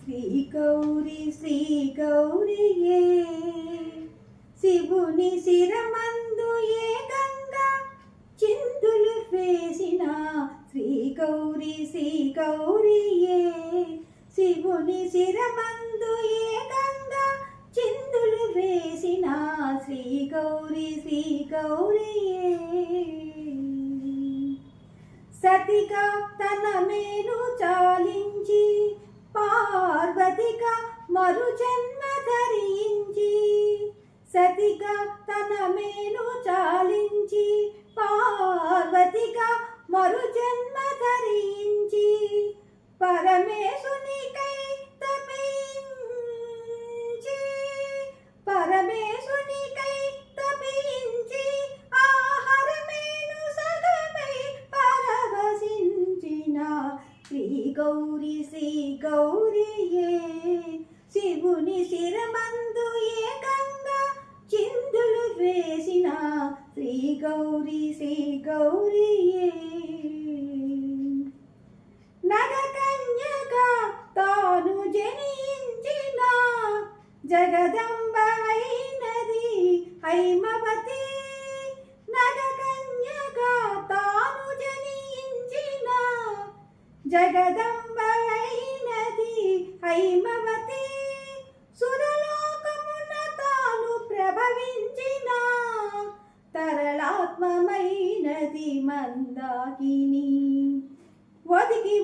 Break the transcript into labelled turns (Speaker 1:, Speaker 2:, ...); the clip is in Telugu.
Speaker 1: శ్రీ గౌరియే శివుని శిరమందు ఏకంగా చిందులు వేసిన శ్రీ గౌరియే శివుని శిరమందు ఏకంగా చిందులు వేసిన శ్రీ గౌరియే సతిగా తన మేలు చాలించి పార్వతిగా మరు జన్మ ధరించి సతిగా తన మేలు చాలించి పార్వతిగా మరు జన్మ ధరించి పరమేశునికై తపించి పరమేశునికై తపించి ఆహారమేను సగమై పరవశించిన శ్రీ గౌరియే శివుని శిరమందు ఏకంగా చిందులు వేసిన శ్రీ గౌరియే నగకన్యగా తాను జనించిన జగదంబ అయినది హైమవతి నగకన్యగా తాను జనించిన జగదంబ అయినది హైమవతి సురలోకమున తాను ప్రభవించిన తరళాత్మమైనది మందాకిని ఒదిగి